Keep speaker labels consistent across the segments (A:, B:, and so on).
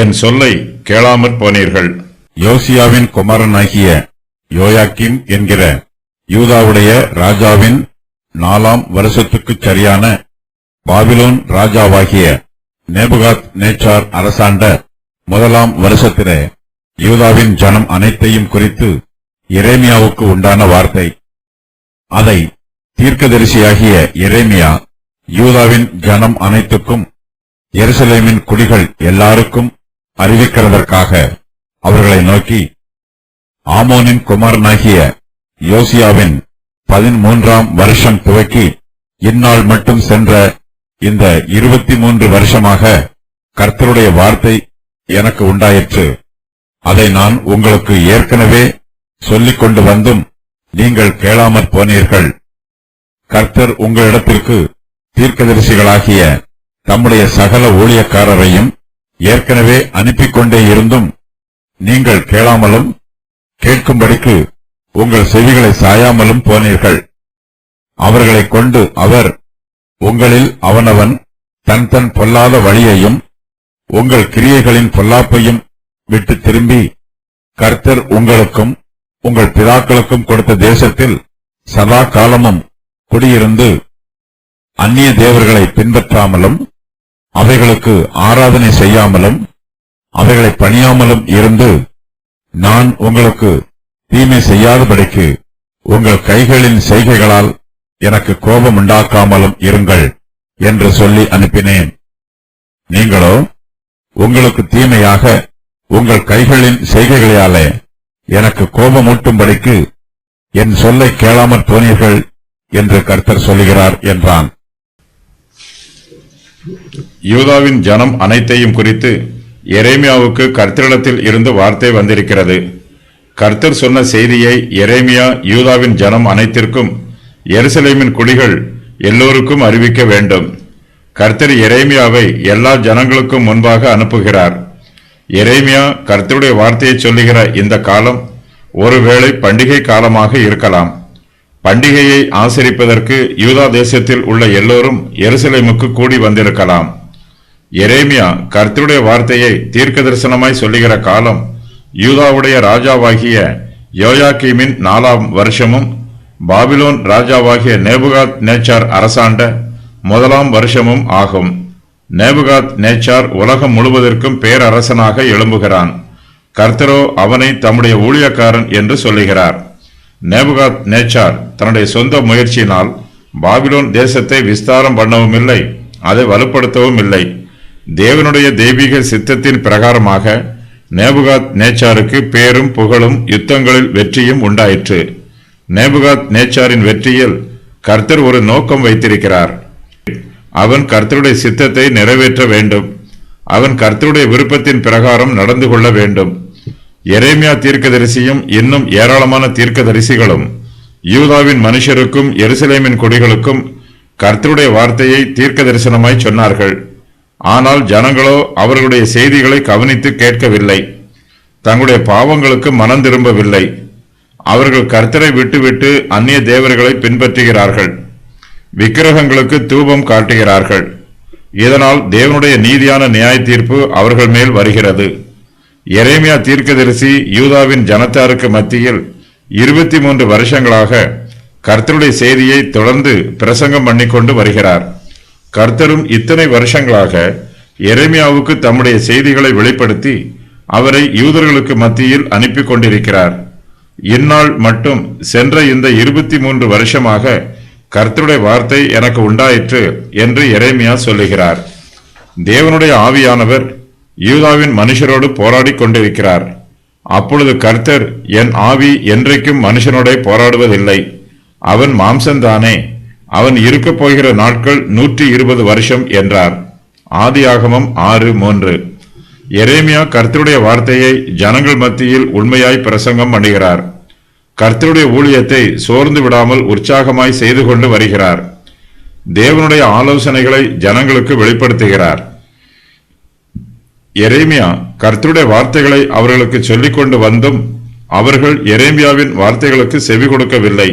A: என் சொல்லை கேளாமற் போனீர்கள்.
B: யோசியாவின் குமாரனாகிய யோயாக்கீம் என்கிற யூதாவுடைய ராஜாவின் 4ஆம் வருஷத்துக்குச் சரியான பாபிலோன் ராஜாவாகிய நேபுகாத் நேச்சார் அரசாண்ட 1ஆம் வருஷத்திலே யூதாவின் ஜனம் அனைத்தையும் குறித்து எரேமியாவுக்கு உண்டான வார்த்தை. அதை தீர்க்கதரிசியாகிய எரேமியா யூதாவின் ஜனம் அனைத்துக்கும் எருசலேமின் குடிகள் எல்லாருக்கும் அறிவிக்கிறதற்காக அவர்களை நோக்கி, ஆமோனின் குமாரனாகிய யோசியாவின் 13ஆம் வருஷம் துவக்கி இந்நாள் மட்டும் சென்ற இந்த 23 வருஷமாக கர்த்தருடைய வார்த்தை எனக்கு உண்டாயிற்று. அதை நான் உங்களுக்கு ஏற்கனவே சொல்லிக் கொண்டு வந்தும் நீங்கள் கேளாமற் போனீர்கள். கர்த்தர் உங்களிடத்திற்கு தீர்க்கதரிசிகளாகிய தம்முடைய சகல ஊழியக்காரரையும் ஏற்கனவே அனுப்பிக் கொண்டே இருந்தும் நீங்கள் கேளாமலும் கேட்கும்படிக்கு உங்கள் செவிகளை சாயாமலும் போனீர்கள். அவர்களைக் கொண்டு அவர் உங்களில் அவனவன் தன் தன் பொல்லாத வழியையும் உங்கள் கிரியைகளின் பொல்லாப்பையும் விட்டு திரும்பி கர்த்தர் உங்களுக்கும் உங்கள் பிதாக்களுக்கும் கொடுத்த தேசத்தில் சதா காலமும் குடியிருந்து அந்நிய தேவர்களை பின்பற்றாமலும் அவைகளுக்கு ஆராதனை செய்யாமலும் அவைகளை பணியாமலும் இருந்து நான் உங்களுக்கு தீமை செய்யாதபடிக்கு உங்கள் கைகளின் செய்கைகளால் எனக்கு கோபம் உண்டாக்காமலும் இருங்கள் என்று சொல்லி அனுப்பினேன். நீங்களோ உங்களுக்கு தீமையாக உங்கள் கைகளின் செய்கைகளாலே எனக்கு கோபமூட்டும்படிக்கு என் சொல்லை கேளாமற் போனீர்கள் என்று கர்த்தர் சொல்லுகிறார் என்றான்.
A: யூதாவின் ஜனம் அனைத்தையும் குறித்து எரேமியாவுக்கு கர்த்தரிடத்தில் இருந்து வார்த்தை வந்திருக்கிறது. கர்த்தர் சொன்ன செய்தியை எரேமியா யூதாவின் ஜனம் அனைத்திற்கும் எருசலேமின் குடிகள் எல்லோருக்கும் அறிவிக்க வேண்டும். கர்த்தர் எரேமியாவை எல்லா ஜனங்களுக்கும் முன்பாக அனுப்புகிறார். எரேமியா கர்த்தருடைய வார்த்தையை சொல்லுகிற இந்த காலம் ஒருவேளை பண்டிகை காலமாக இருக்கலாம். பண்டிகையை ஆசரிப்பதற்கு யூதா தேசத்தில் உள்ள எல்லோரும் எருசலேமுக்கு கூடி வந்திருக்கலாம். எரேமியா கர்த்தருடைய வார்த்தையை தீர்க்க தரிசனமாய் சொல்லுகிற காலம் யூதாவுடைய ராஜாவாகிய யோயாக்கீமின் 4ஆம் வருஷமும் பாபிலோன் ராஜாவாகிய நேபுகாத் நேச்சார் அரசாண்ட 1ஆம் வருஷமும் ஆகும். நேபுகாத் நேச்சார் உலகம் முழுவதற்கும் பேரரசனாக எழும்புகிறான். கர்த்தரோ அவனை தம்முடைய ஊழியக்காரன் என்று சொல்லுகிறார். நேபுகாத் நேச்சார் தன்னுடைய சொந்த முயற்சியினால் பாபிலோன் தேசத்தை விஸ்தாரம் பண்ணவும் இல்லை, அதை வலுப்படுத்தவும் இல்லை. தேவனுடைய தெய்வீக சித்தத்தின் பிரகாரமாக நேபுகாத் நேச்சாருக்கு பேரும் புகழும் யுத்தங்களில் வெற்றியும் உண்டாயிற்று. நேபுகாத் நேச்சாரின் வெற்றியில் கர்த்தர் ஒரு நோக்கம் வைத்திருக்கிறார். அவன் கர்த்தருடைய சித்தத்தை நிறைவேற்ற வேண்டும். அவன் கர்த்தருடைய விருப்பத்தின் பிரகாரம் நடந்து கொள்ள வேண்டும். எரேமியா தீர்க்கதரிசியும் இன்னும் ஏராளமான தீர்க்கதரிசிகளும் யூதாவின் மனுஷருக்கும் எருசலேமின் குடிகளுக்கும் கர்த்தருடைய வார்த்தையை தீர்க்க தரிசனமாய் சொன்னார்கள். ஆனால் ஜனங்களோ அவர்களுடைய செய்திகளை கவனித்து கேட்கவில்லை. தங்களுடைய பாவங்களுக்கு மனம் திரும்பவில்லை. அவர்கள் கர்த்தரை விட்டுவிட்டு அந்நிய தேவர்களை பின்பற்றுகிறார்கள். விக்கிரகங்களுக்கு தூபம் காட்டுகிறார்கள். இதனால் தேவனுடைய நீதியான நியாய தீர்ப்பு அவர்கள் மேல் வருகிறது. எரேமியா தீர்க்கதரிசி யூதாவின் ஜனத்தாருக்கு மத்தியில் 23 வருஷங்களாக கர்த்தருடைய செய்தியை தொடர்ந்து பிரசங்கம் பண்ணிக்கொண்டு வருகிறார். கர்த்தரும் இத்தனை வருஷங்களாக எரேமியாவுக்கு தம்முடைய செய்திகளை வெளிப்படுத்தி அவரை யூதர்களுக்கு மத்தியில் அனுப்பி கொண்டிருக்கிறார். இந்நாள் மட்டும் சென்ற இந்த 23 வருஷமாக கர்த்தருடைய வார்த்தை எனக்கு உண்டாயிற்று என்று எரேமியா சொல்லுகிறார். தேவனுடைய ஆவியானவர் யூதாவின் மனுஷரோடு போராடி கொண்டிருக்கிறார். அப்பொழுது கர்த்தர், என் ஆவி என்றைக்கும் மனுஷனோட போராடுவதில்லை, அவன் மாம்சந்தானே, அவன் இருக்கப் போகிற நாட்கள் 120 வருஷம் என்றார். ஆதியாகமம் 6:3. எரேமியா கர்த்தருடைய வார்த்தையை ஜனங்கள் மத்தியில் உண்மையாய் பிரசங்கம் பண்ணுகிறார். கர்த்தருடைய ஊழியத்தை சோர்ந்து விடாமல் உற்சாகமாய் செய்து கொண்டு வருகிறார். தேவனுடைய ஆலோசனைகளை ஜனங்களுக்கு வெளிப்படுத்துகிறார். எரேமியா கர்த்தருடைய வார்த்தைகளை அவர்களுக்கு சொல்லிக் கொண்டு வந்தும் அவர்கள் எரேமியாவின் வார்த்தைகளுக்கு செவி கொடுக்கவில்லை.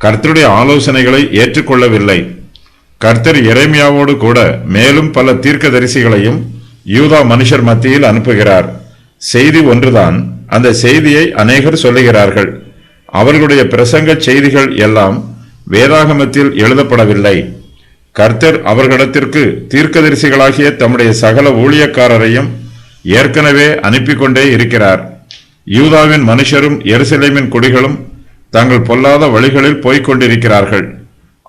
A: கர்த்தருடைய ஆலோசனைகளை ஏற்றுக்கொள்ளவில்லை. கர்த்தர் எரேமியாவோடு கூட மேலும் பல தீர்க்கதரிசிகளையும் யூதா மனுஷர் மத்தியில் அனுப்புகிறார். செய்தி ஒன்றுதான். அந்த செய்தியை அநேகர் சொல்லுகிறார்கள். அவர்களுடைய பிரசங்க செய்திகள் எல்லாம் வேதாகமத்தில் எழுதப்படவில்லை. கர்த்தர் அவர்களிடத்திற்கு தீர்க்கதரிசிகளாகிய தம்முடைய சகல ஊழியக்காரரையும் ஏற்கனவே அனுப்பி கொண்டே இருக்கிறார். யூதாவின் மனுஷரும் எருசலேமின் குடிகளும் தங்கள் பொல்லாத வழிகளில் போய்க் கொண்டிருக்கிறார்கள்.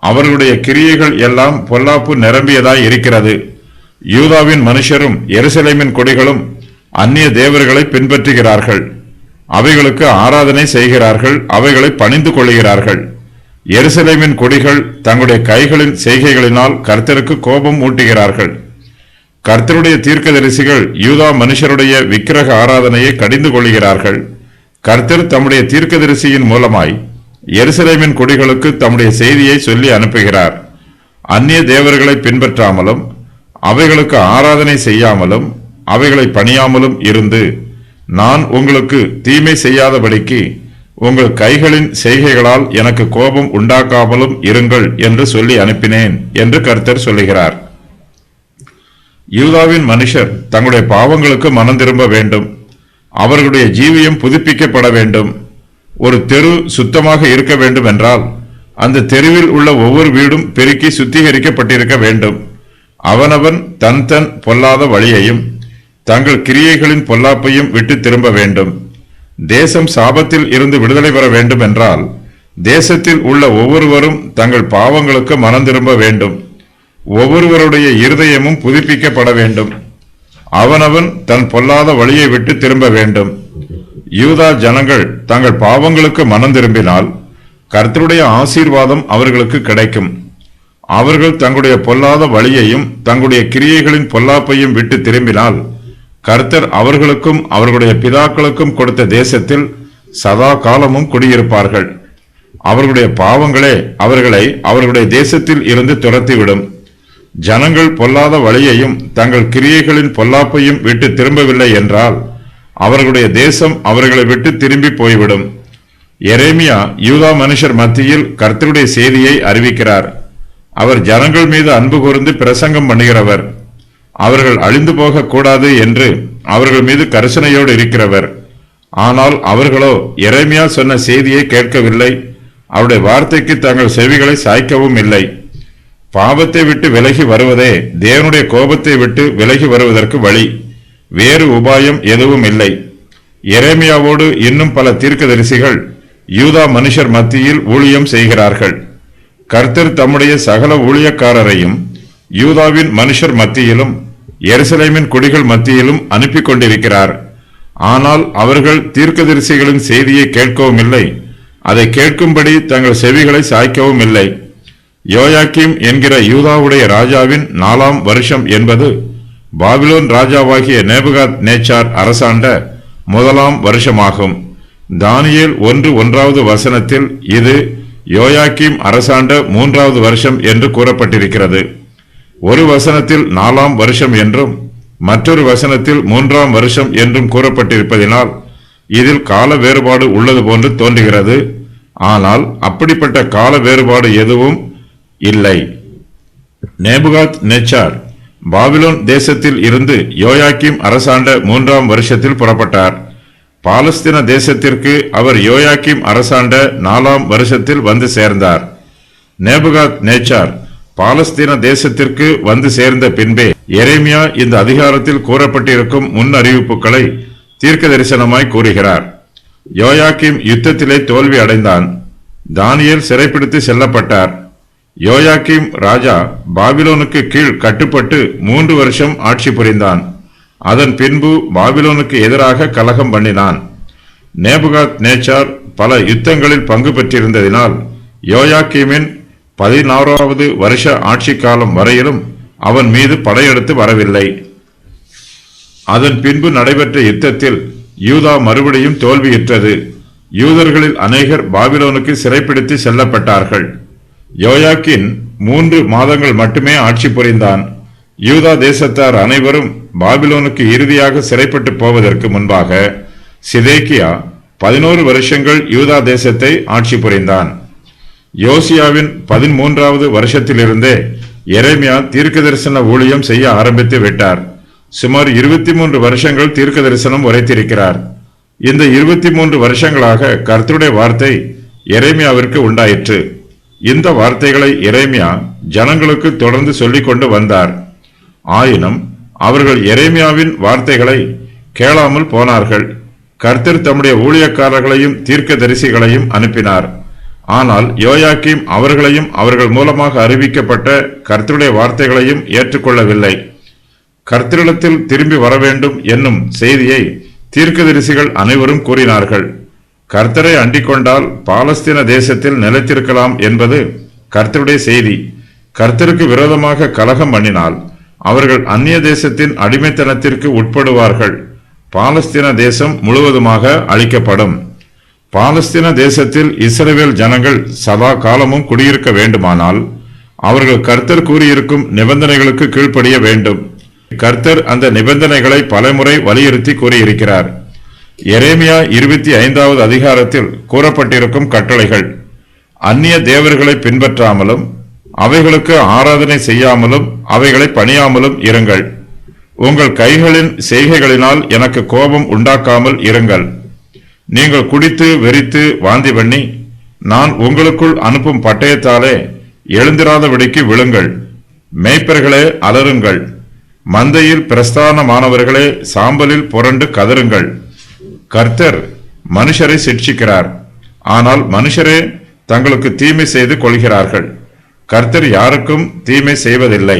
A: அவர்களுடைய கிரியைகள் எல்லாம் பொல்லாப்பு நிரம்பியதாய் இருக்கிறது. யூதாவின் மனுஷரும் எருசலேமின் குடிகளும் அந்நிய தேவர்களை பின்பற்றுகிறார்கள். அவைகளுக்கு ஆராதனை செய்கிறார்கள். அவைகளை பணிந்து கொள்கிறார்கள். எருசலேமின் குடிகள் தங்களுடைய கைகளின் செய்கைகளினால் கர்த்தருக்கு கோபம் ஊட்டுகிறார்கள். கர்த்தருடைய தீர்க்கதரிசிகள் யூதா மனுஷருடைய விக்கிரக ஆராதனையை கடிந்து கொள்கிறார்கள். கர்த்தர் தம்முடைய தீர்க்கதரிசியின் மூலமாய் எருசலேமின் குடிகளுக்கு தம்முடைய செய்தியை சொல்லி அனுப்புகிறார். அந்நிய தேவர்களை பின்பற்றாமலும் அவைகளுக்கு ஆராதனை செய்யாமலும் அவைகளை பணியாமலும் இருந்து நான் உங்களுக்கு தீமை செய்யாதபடிக்கு உங்கள் கைகளின் செய்கைகளால் எனக்கு கோபம் உண்டாக்காமலும் இருங்கள் என்று சொல்லி அனுப்பினேன் என்று கர்த்தர் சொல்லுகிறார். யூதாவின் மனுஷர் தங்களுடைய பாவங்களுக்கு மனம் திரும்ப வேண்டும். அவர்களுடைய ஜீவியம் புதுப்பிக்கப்பட வேண்டும். ஒரு தெரு சுத்தமாக இருக்க வேண்டும் என்றால் அந்த தெருவில் உள்ள ஒவ்வொரு வீடும் பெருக்கி சுத்திகரிக்கப்பட்டிருக்க வேண்டும். அவனவன் தன் தன் பொல்லாத வழியையும் தங்கள் கிரியைகளின் பொல்லாப்பையும் விட்டு திரும்ப வேண்டும். தேசம் சாபத்தில் இருந்து விடுதலை பெற வேண்டும் என்றால் தேசத்தில் உள்ள ஒவ்வொருவரும் தங்கள் பாவங்களுக்கு மனம் திரும்ப வேண்டும். ஒவ்வொருவருடைய இருதயமும் புதுப்பிக்கப்பட வேண்டும். அவனவன் தன் பொல்லாத வழியை விட்டு திரும்ப வேண்டும். யூதா ஜனங்கள் தங்கள் பாவங்களுக்கு மனம் திரும்பினால் கர்த்தருடைய ஆசீர்வாதம் அவர்களுக்கு கிடைக்கும். அவர்கள் தங்களுடைய பொல்லாத வழியையும் தங்களுடைய கிரியைகளின் பொல்லாப்பையும் விட்டு திரும்பினால் கர்த்தர் அவர்களுக்கும் அவர்களுடைய பிதாக்களுக்கும் கொடுத்த தேசத்தில் சதா காலமும் குடியிருப்பார்கள். அவர்களுடைய பாவங்களே அவர்களை அவர்களுடைய தேசத்தில் இருந்து துரத்திவிடும். ஜனங்கள் பொல்லாத வழியையும் தங்கள் கிரியைகளின் பொல்லாப்பையும் விட்டு திரும்பவில்லை என்றால் அவர்களுடைய தேசம் அவர்களை விட்டு திரும்பி போய்விடும். எரேமியா யூதா மனுஷர் மத்தியில் கர்த்தருடைய செய்தியை அறிவிக்கிறார். அவர் ஜனங்கள் மீது அன்பு கூர்ந்து பிரசங்கம் பண்ணுகிறவர். அவர்கள் அழிந்து போக கூடாது என்று அவர்கள் மீது கரிசனையோடு இருக்கிறவர். ஆனால் அவர்களோ எரேமியா சொன்ன செய்தியை கேட்கவில்லை. அவருடைய வார்த்தைக்கு தங்கள் செவிகளை சாய்க்கவும் இல்லை. பாவத்தை விட்டு விலகி வருவதே தேவனுடைய கோபத்தை விட்டு விலகி வருவதற்கு வழி. வேறு உபாயம் எதுவும் இல்லை. எரேமியாவோடு இன்னும் பல தீர்க்கதரிசிகள் யூதா மனுஷர் மத்தியில் ஊழியம் செய்கிறார்கள். கர்த்தர் தம்முடைய சகல ஊழியக்காரரையும் யூதாவின் மனுஷர் மத்தியிலும் எருசலேமின் குடிகள் மத்தியிலும் அனுப்பி கொண்டிருக்கிறார். ஆனால் அவர்கள் தீர்க்கதரிசிகளின் செய்தியை கேட்கவும் இல்லை. அதை கேட்கும்படி தங்கள் செவிகளை சாய்க்கவும் இல்லை. யோயாக்கீம் என்கிற யூதாவுடைய ராஜாவின் 4ஆம் வருஷம் என்பது பாபிலோன் ராஜாவாகிய நேபுகாத் நேச்சார் அரசாண்ட 1ஆம் வருஷமாகும். தானியேல் 1:1 வசனத்தில் இது யோயாக்கீம் அரசாண்ட 3வது வருஷம் என்று கூறப்பட்டிருக்கிறது. ஒரு வசனத்தில் 4ஆம் வருஷம் என்றும் மற்றொரு வசனத்தில் 3ஆம் வருஷம் என்றும் கூறப்பட்டிருப்பதினால் இதில் கால வேறுபாடு உள்ளது போன்று தோன்றுகிறது. ஆனால் அப்படிப்பட்ட கால வேறுபாடு எதுவும் இல்லை. நேபுகாத் நேச்சார் பாபிலோன் தேசத்தில் இருந்து யோயாக்கீம் அரசாண்ட 3ஆம் வருஷத்தில் புறப்பட்டார். பாலஸ்தீன தேசத்திற்கு அவர் யோயாக்கீம் அரசாண்ட 4ஆம் வருஷத்தில் வந்து சேர்ந்தார். நேபுகாத் நேச்சார் பாலஸ்தீன தேசத்திற்கு வந்து சேர்ந்த பின்பே எரேமியா இந்த அதிகாரத்தில் கூறப்பட்டிருக்கும் முன் அறிவிப்புகளை தீர்க்க தரிசனமாய் கூறுகிறார். யோயாக்கீம் யுத்தத்திலே தோல்வி அடைந்தான். தானியேல் சிறைப்பிடித்து செல்லப்பட்டார். யோயாக்கீம் ராஜா பாபிலோனுக்கு கீழ் கட்டுப்பட்டு 3 வருஷம் ஆட்சி புரிந்தான். அதன் பின்பு பாபிலோனுக்கு எதிராக கலகம் பண்ணினான். நேபுகாத் நேச்சார் பல யுத்தங்களில் பங்கு பெற்றிருந்ததினால் யோயாக்கீமின் 16வது வருஷ ஆட்சி காலம் வரையிலும் அவன் மீது படையெடுத்து வரவில்லை. அதன் பின்பு நடைபெற்ற யுத்தத்தில் யூதா மறுபடியும் தோல்வியுற்றது. யூதர்களில் அநேகர் பாபிலோனுக்கு சிறைப்பிடித்து செல்லப்பட்டார்கள். யோயாக்கீன் 3 மாதங்கள் மட்டுமே ஆட்சி புரிந்தான். யூதா தேசத்தார் அனைவரும் பாபிலோனுக்கு இறுதியாக சிறைப்பட்டு போவதற்கு முன்பாக சிதேக்கியா 11 வருஷங்கள் யூதா தேசத்தை ஆட்சி புரிந்தான். யோசியாவின் 13வது வருஷத்திலிருந்தே எரேமியா தீர்க்க தரிசன ஊழியம் செய்ய ஆரம்பித்து விட்டார். சுமார் 23 வருஷங்கள் தீர்க்க தரிசனம் உரைத்திருக்கிறார். இந்த 23 வருஷங்களாக கர்த்தருடைய வார்த்தை எரேமியாவிற்கு உண்டாயிற்று. இந்த வார்த்தைகளை எரேமியா ஜனங்களுக்கு தொடர்ந்து சொல்லிக் கொண்டு வந்தார். ஆயினும் அவர்கள் எரேமியாவின் வார்த்தைகளை கேளாமல் போனார்கள். கர்த்தர் தம்முடைய ஊழியக்காரர்களையும் தீர்க்கதரிசிகளையும் அனுப்பினார். ஆனால் யோயாக்கீம் அவர்களையும் அவர்கள் மூலமாக அறிவிக்கப்பட்ட கர்த்தருடைய வார்த்தைகளையும் ஏற்றுக்கொள்ளவில்லை. கர்த்தரிடத்தில் திரும்பி வர வேண்டும் என்னும் செய்தியை தீர்க்கதரிசிகள் அனைவரும் கூறினார்கள். கர்த்தரை அண்டிக் கொண்டால் பாலஸ்தீன தேசத்தில் நிலைத்திருக்கலாம் என்பது கர்த்தருடைய செய்தி. கர்த்தருக்கு விரோதமாக கலகம் பண்ணினால் அவர்கள் அந்நிய தேசத்தின் அடிமைத்தனத்திற்கு உட்படுவார்கள். பாலஸ்தீன தேசம் முழுவதுமாக அழிக்கப்படும். பாலஸ்தீன தேசத்தில் இஸ்ரவேல் ஜனங்கள் சதா காலமும் குடியிருக்க வேண்டுமானால் அவர்கள் கர்த்தர் கூறியிருக்கும் நிபந்தனைகளுக்கு கீழ்ப்படிய வேண்டும். கர்த்தர் அந்த நிபந்தனைகளை பலமுறை வலியுறுத்தி கூறியிருக்கிறார். எரேமியா 25வது அதிகாரத்தில் கூறப்பட்டிருக்கும் கட்டளைகள்: அந்நிய தேவர்களை பின்பற்றாமலும் அவைகளுக்கு ஆராதனை செய்யாமலும் அவைகளை பணியாமலும் இருங்கள். உங்கள் கைகளின் செய்கைகளினால் எனக்கு கோபம் உண்டாக்காமல் இருங்கள். நீங்கள் குடித்து வெறித்து வாந்தி பண்ணி நான் உங்களுக்குள் அனுப்பும் பட்டயத்தாலே எழுந்திராதபடிக்கு விழுங்கள். மேய்ப்பர்களே அலறுங்கள். மந்தையில் பிரஸ்தானமானவர்களே சாம்பலில் புரண்டு கதறுங்கள். கர்த்தர் மனுஷரை சிட்சிக்கிறார், ஆனால் மனுஷரே தங்களுக்கு தீமை செய்து கொள்கிறார்கள். கர்த்தர் யாருக்கும் தீமை செய்வதில்லை.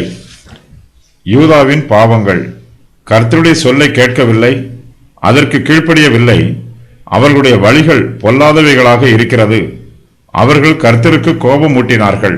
A: யூதாவின் பாவங்கள்: கர்த்தருடைய சொல்லை கேட்கவில்லை, அதற்கு கீழ்ப்படியவில்லை. அவர்களுடைய வழிகள் பொல்லாதவைகளாக இருக்கிறது. அவர்கள் கர்த்தருக்கு கோபம் ஊட்டினார்கள்.